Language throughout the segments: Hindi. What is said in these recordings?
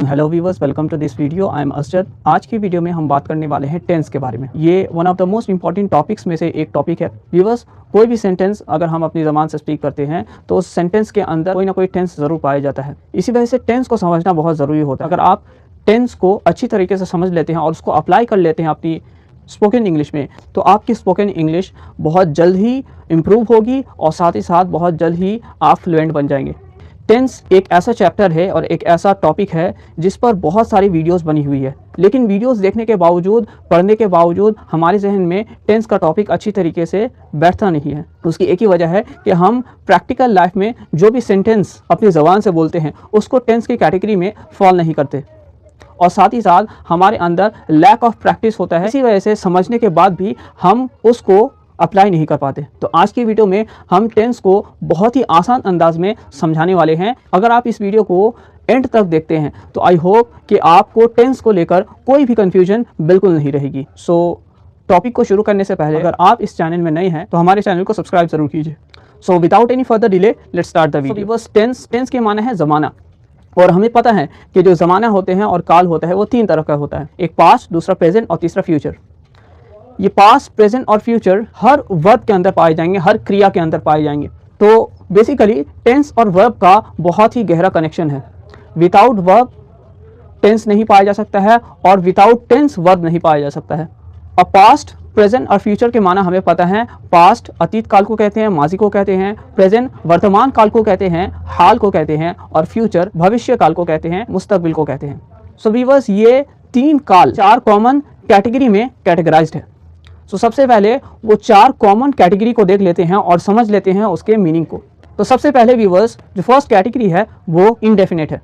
Hello viewers, welcome to this video. I am Asjad. आज की वीडियो में हम बात करने वाले हैं टेंस के बारे में। ये one of the most important topics में से एक टॉपिक है। व्यूवर्स, कोई भी सेंटेंस अगर हम अपनी ज़बान से स्पीक करते हैं तो उस सेंटेंस के अंदर कोई ना कोई टेंस ज़रूर पाया जाता है। इसी वजह से टेंस को समझना बहुत ज़रूरी होता है। अगर आप टेंस को अच्छी तरीके से समझ लेते हैं और उसको अप्लाई कर लेते हैं अपनी स्पोकन इंग्लिश में, तो आपकी स्पोकन इंग्लिश बहुत जल्द ही इम्प्रूव होगी और साथ ही साथ बहुत जल्द ही आप फ्लुएंट बन जाएंगे। टेंस एक ऐसा चैप्टर है और एक ऐसा टॉपिक है जिस पर बहुत सारी वीडियोस बनी हुई है, लेकिन वीडियोस देखने के बावजूद, पढ़ने के बावजूद हमारे जहन में टेंस का टॉपिक अच्छी तरीके से बैठता नहीं है। उसकी एक ही वजह है कि हम प्रैक्टिकल लाइफ में जो भी सेंटेंस अपनी ज़बान से बोलते हैं उसको टेंस की कैटेगरी में फॉल नहीं करते और साथ ही साथ हमारे अंदर लैक ऑफ प्रैक्टिस होता है। इसी वजह से समझने के बाद भी हम उसको अप्लाई नहीं कर पाते। तो आज की वीडियो में हम टेंस को बहुत ही आसान अंदाज में समझाने वाले हैं। अगर आप इस वीडियो को एंड तक देखते हैं तो आई होप कि आपको टेंस को लेकर कोई भी कंफ्यूजन बिल्कुल नहीं रहेगी। सो टॉपिक को शुरू करने से पहले अगर आप इस चैनल में नए हैं तो हमारे चैनल को सब्सक्राइब जरूर कीजिए। So without any further delay let's start the video. बस टेंस के माना है ज़माना, और हमें पता है कि जो ज़माना होते हैं और काल होता है वो तीन तरह का होता है। एक पास्ट, दूसरा प्रेजेंट और तीसरा फ्यूचर। ये पास्ट, प्रेजेंट और फ्यूचर हर वर्ब के अंदर पाए जाएंगे, हर क्रिया के अंदर पाए जाएंगे। तो बेसिकली टेंस और वर्ब का बहुत ही गहरा कनेक्शन है। विदाउट वर्ब टेंस नहीं पाया जा सकता है और विदाउट टेंस वर्ब नहीं पाया जा सकता है। अब पास्ट, प्रेजेंट और फ्यूचर के माना हमें पता है। पास्ट अतीत काल को कहते हैं, माजी को कहते हैं। प्रेजेंट वर्तमान काल को कहते हैं, हाल को कहते हैं। और फ्यूचर भविष्य काल को कहते हैं, मुस्तकबिल को कहते हैं। सो व्यूअर्स, ये तीन काल चार कॉमन कैटेगरी में कैटेगराइज्ड है। सो सबसे पहले वो चार कॉमन कैटेगरी को देख लेते हैं और समझ लेते हैं उसके मीनिंग को। तो सबसे पहले व्यूअर्स, जो फर्स्ट कैटेगरी है वो इनडेफिनेट है।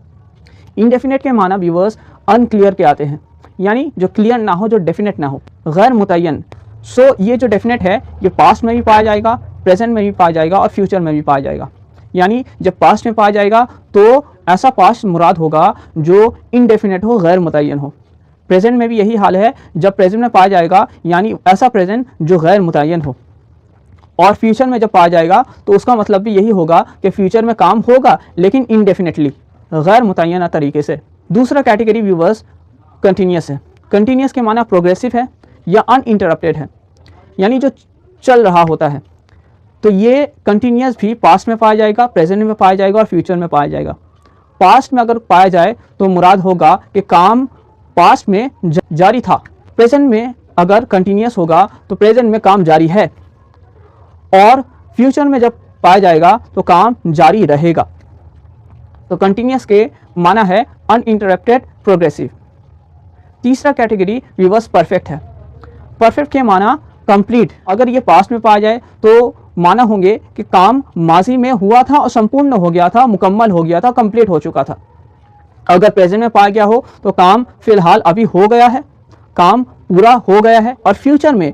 इनडेफिनेट के माना व्यूअर्स अनक्लियर के आते हैं, यानी जो क्लियर ना हो, जो डेफिनेट ना हो, गैर मुतय्यन। सो ये जो डेफिनेट है ये पास्ट में भी पाया जाएगा, प्रेजेंट में भी पाया जाएगा और फ्यूचर में भी पाया जाएगा। यानी जब पास्ट में पाया जाएगा तो ऐसा पास्ट मुराद होगा जो इनडेफिनेट हो, गैर मुतय्यन हो। प्रेजेंट में भी यही हाल है, जब प्रेजेंट में पाया जाएगा यानी ऐसा प्रेजेंट जो गैर मुतय्यन हो। और फ्यूचर में जब पाया जाएगा तो उसका मतलब भी यही होगा कि फ्यूचर में काम होगा लेकिन इनडेफिनेटली, गैर मुतय्यना तरीके से। दूसरा कैटेगरी व्यूअर्स कंटिन्यूस है। कंटिन्यूस के माना प्रोग्रेसिव है या अनइंटरप्टेड है, यानी जो चल रहा होता है। तो ये कंटिन्यूस भी पास्ट में पाया जाएगा, प्रेजेंट में पाया जाएगा और फ्यूचर में पाया जाएगा। पास्ट में अगर पाया जाए तो मुराद होगा कि काम पास्ट में जारी था। प्रेजेंट में अगर कंटिन्यूस होगा तो प्रेजेंट में काम जारी है, और फ्यूचर में जब पाया जाएगा तो काम जारी रहेगा। तो कंटिन्यूस के माना है अनइंटरप्टेड, प्रोग्रेसिव। तीसरा कैटेगरी व्यूअर्स परफेक्ट है। परफेक्ट के माना कंप्लीट। अगर ये पास्ट में पाया जाए तो माना होंगे कि काम माजी में हुआ था और संपूर्ण हो गया था, मुकम्मल हो गया था, कंप्लीट हो चुका था। अगर प्रेजेंट में पाया गया हो तो काम फिलहाल अभी हो गया है, काम पूरा हो गया है। और फ्यूचर में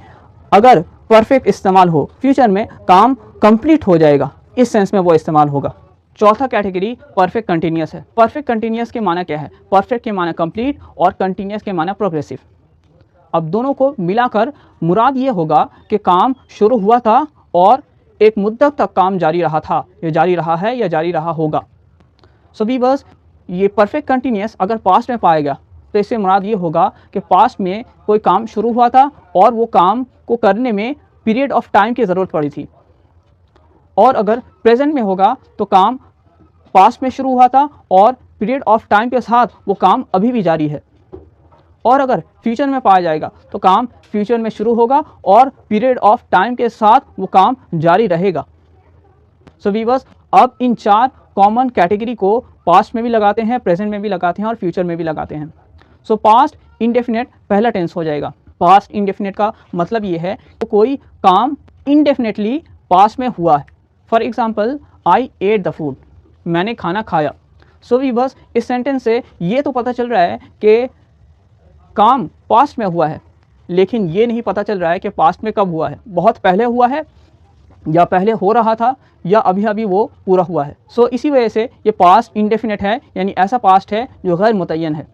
अगर परफेक्ट इस्तेमाल हो, फ्यूचर में काम कंप्लीट हो जाएगा, इस सेंस में वो इस्तेमाल होगा। चौथा कैटेगरी परफेक्ट कंटिन्यूस है। परफेक्ट कंटिन्यूस के माना क्या है? परफेक्ट के माना कंप्लीट और कंटिन्यूस के माना प्रोग्रेसिव। अब दोनों को मिलाकर मुराद ये होगा कि काम शुरू हुआ था और एक मुद्दत तक काम जारी रहा था, या जारी रहा है या जारी रहा होगा। सो व्यूअर्स, ये परफेक्ट कंटिन्यूस अगर पास्ट में पाया गया तो इससे मुराद ये होगा कि पास्ट में कोई काम शुरू हुआ था और वो काम को करने में पीरियड ऑफ टाइम की ज़रूरत पड़ी थी। और अगर प्रेजेंट में होगा तो काम पास्ट में शुरू हुआ था और पीरियड ऑफ टाइम के साथ वो काम अभी भी जारी है। और अगर फ्यूचर में पाया जाएगा तो काम फ्यूचर में शुरू होगा और पीरियड ऑफ टाइम के साथ वो काम जारी रहेगा। सो व्यूअर्स, अब इन चार कॉमन कैटेगरी को पास्ट में भी लगाते हैं, प्रेजेंट में भी लगाते हैं और फ्यूचर में भी लगाते हैं। सो पास्ट इंडेफिनेट पहला टेंस हो जाएगा। पास्ट इंडेफिनेट का मतलब ये है कि कोई काम इंडेफिनेटली पास्ट में हुआ है। For example, I at the food, मैंने खाना खाया। सो व्यूअर्स, इस सेंटेंस से ये तो पता चल रहा है कि काम पास्ट में हुआ है, लेकिन ये नहीं पता चल रहा है कि पास्ट में कब हुआ है, बहुत पहले हुआ है या पहले हो रहा था या अभी अभी वो पूरा हुआ है। सो इसी वजह से ये पास्ट इंडेफिनेट है, यानी ऐसा पास्ट है जो गैर मुतय्यन है।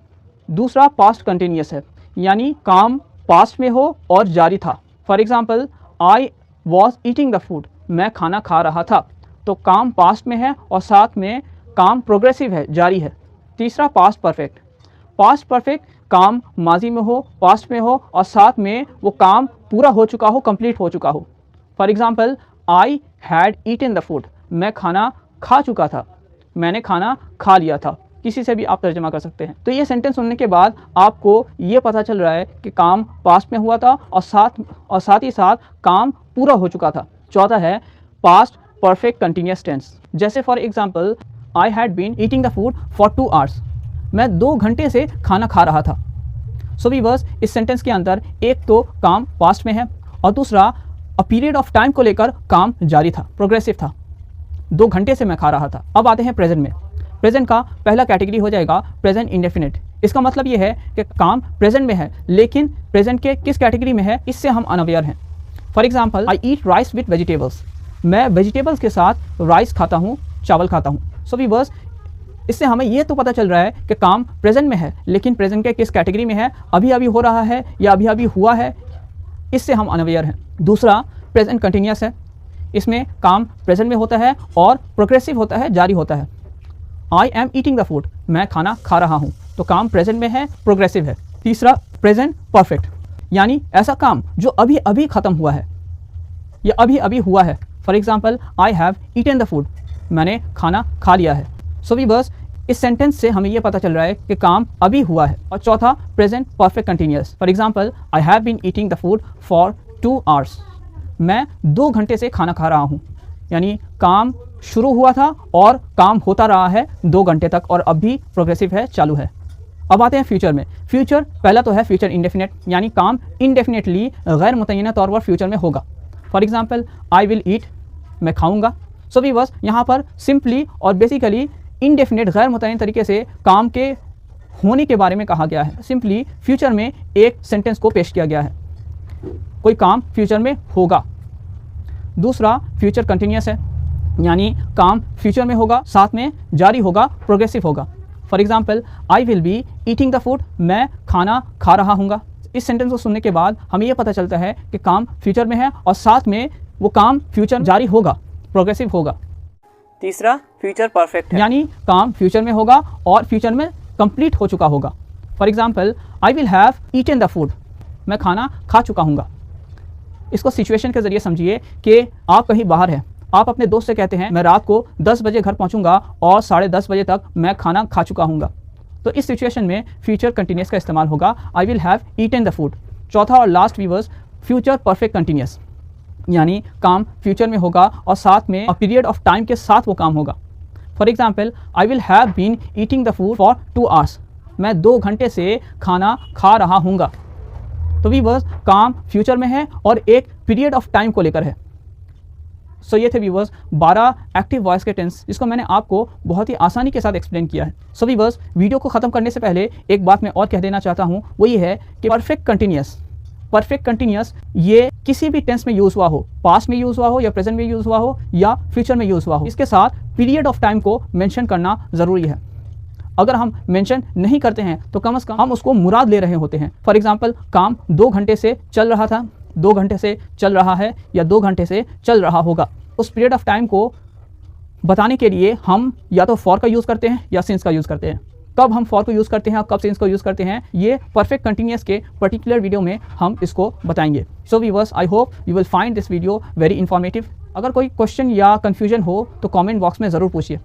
दूसरा पास्ट कंटिन्यूस है, यानी काम पास्ट में हो और जारी था। For example, I was eating the food, मैं खाना खा रहा था। तो काम पास्ट में है और साथ में काम प्रोग्रेसिव है, जारी है। तीसरा पास्ट परफेक्ट, पास्ट परफेक्ट काम माजी में हो, पास्ट में हो और साथ में वो काम पूरा हो चुका हो, कंप्लीट हो चुका हो। For example, I had eaten the food, मैं खाना खा चुका था, मैंने खाना खा लिया था, किसी से भी आप तर्जमा कर सकते हैं। तो ये सेंटेंस सुनने के बाद आपको ये पता चल रहा है कि काम पास्ट में हुआ था और साथ ही साथ काम पूरा हो चुका था। चौथा है पास्ट परफेक्ट कंटिन्यूअस टेंस। जैसे for example, I had been eating the food for 2 hours, मैं 2 घंटे से खाना खा रहा था। सो व्यूअर्स, इस सेंटेंस के अंदर एक तो काम पास्ट में है और दूसरा अ पीरियड ऑफ टाइम को लेकर काम जारी था, प्रोग्रेसिव था, 2 घंटे से मैं खा रहा था। अब आते हैं प्रेजेंट में। प्रेजेंट का पहला कैटेगरी हो जाएगा प्रेजेंट इंडेफिनिट। इसका मतलब ये है कि काम प्रेजेंट में है, लेकिन प्रेजेंट के किस कैटेगरी में है इससे हम अनअवेयर हैं। For example, I eat rice with vegetables, मैं वेजिटेबल्स के साथ राइस खाता हूँ, चावल खाता हूँ। सो व्यूअर्स, इससे हमें ये तो पता चल रहा है कि काम प्रेजेंट में है, लेकिन प्रेजेंट के किस कैटेगरी में है, अभी अभी हो रहा है या अभी अभी हुआ है, इससे हम अनअवेयर हैं। दूसरा प्रेजेंट कंटिन्यूअस है, इसमें काम प्रेजेंट में होता है और प्रोग्रेसिव होता है, जारी होता है। I am eating the food, मैं खाना खा रहा हूँ, तो काम प्रेजेंट में है, प्रोग्रेसिव है। तीसरा प्रेजेंट परफेक्ट, यानी ऐसा काम जो अभी अभी ख़त्म हुआ है या अभी अभी हुआ है। For example, I have eaten the food, मैंने खाना खा लिया है। सो व्यूअर्स, इस सेंटेंस से हमें यह पता चल रहा है कि काम अभी हुआ है। और चौथा present perfect continuous. For example, I have been eating the food for 2 hours, मैं 2 घंटे से खाना खा रहा हूँ, यानी काम शुरू हुआ था और काम होता रहा है 2 घंटे तक और अब भी प्रोग्रेसिव है, चालू है। अब आते हैं फ्यूचर में। फ्यूचर पहला तो है फ्यूचर इंडेफिनिट, यानी काम इंडेफिनेटली गैर मुतय्यना तौर पर फ्यूचर में होगा। For example, I will eat, मैं खाऊंगा। सो भी बस यहाँ पर सिंपली और बेसिकली इंडेफिनेट गैर मुतय्यन तरीके से काम के होने के बारे में कहा गया है। सिंपली फ्यूचर में एक सेंटेंस को पेश किया गया है, कोई काम फ्यूचर में होगा। दूसरा फ्यूचर कंटिन्यूअस है, यानी काम फ्यूचर में होगा, साथ में जारी होगा, प्रोग्रेसिव होगा। For example, I will be eating the food, मैं खाना खा रहा हूँगा। इस सेंटेंस को सुनने के बाद हमें यह पता चलता है कि काम फ्यूचर में है और साथ में वो काम फ्यूचर जारी होगा, प्रोग्रेसिव होगा। तीसरा फ्यूचर परफेक्ट है, यानी काम फ्यूचर में होगा और फ्यूचर में कंप्लीट हो चुका होगा। For example, I will have eaten the food, मैं खाना खा चुका हूँगा। इसको सिचुएशन के जरिए समझिए कि आप कहीं बाहर हैं, आप अपने दोस्त से कहते हैं मैं रात को 10 बजे घर पहुंचूंगा और 10:30 बजे तक मैं खाना खा चुका हूँगा। तो इस सिचुएशन में फ्यूचर कंटिन्यूअस का इस्तेमाल होगा, I will have eaten the food. चौथा और last viewers, future perfect continuous, यानी काम फ्यूचर में होगा और साथ में अ पीरियड ऑफ टाइम के साथ वो काम होगा। For example, I will have been eating the food for 2 hours, मैं 2 घंटे से खाना खा रहा हूँगा। तो व्यूअर्स, काम फ्यूचर में है और एक पीरियड ऑफ टाइम को लेकर है। सो ये थे व्यूअर्स 12 एक्टिव वॉइस के टेंस, जिसको मैंने आपको बहुत ही आसानी के साथ एक्सप्लेन किया है। सो व्यूअर्स, वीडियो को ख़त्म करने से पहले एक बात मैं और कह देना चाहता हूँ, वो ये है कि परफेक्ट कंटिन्यूअस ये किसी भी टेंस में यूज़ हुआ हो, पास्ट में यूज़ हुआ हो या प्रेजेंट में यूज़ हुआ हो या फ्यूचर में यूज़ हुआ हो, इसके साथ पीरियड ऑफ टाइम को मेंशन करना ज़रूरी है। अगर हम मेंशन नहीं करते हैं तो कम से कम हम उसको मुराद ले रहे होते हैं। फॉर एग्जाम्पल, काम 2 घंटे से चल रहा था, 2 घंटे से चल रहा है या 2 घंटे से चल रहा होगा। उस पीरियड ऑफ टाइम को बताने के लिए हम या तो फॉर का यूज़ करते हैं या सिंस का यूज़ करते हैं। कब हम फॉर को यूज़ करते हैं और कब सिंस को यूज़ करते हैं, ये परफेक्ट कंटिन्यूअस के पर्टिकुलर वीडियो में हम इसको बताएंगे। So viewers, I hope you will find this video very informative. अगर कोई क्वेश्चन या कन्फ्यूजन हो तो कमेंट बॉक्स में ज़रूर पूछिए।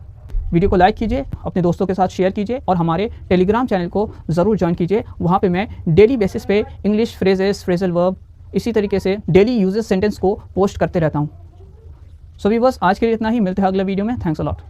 वीडियो को लाइक कीजिए, अपने दोस्तों के साथ शेयर कीजिए और हमारे टेलीग्राम चैनल को ज़रूर ज्वाइन कीजिए। वहाँ पे मैं डेली बेसिस पे इंग्लिश फ्रेजेस, फ्रेजल वर्ब, इसी तरीके से डेली यूजेस सेंटेंस को पोस्ट करते रहता हूँ। सो व्यूअर्स, आज के लिए इतना ही, मिलते हैं अगले वीडियो में। Thanks a lot.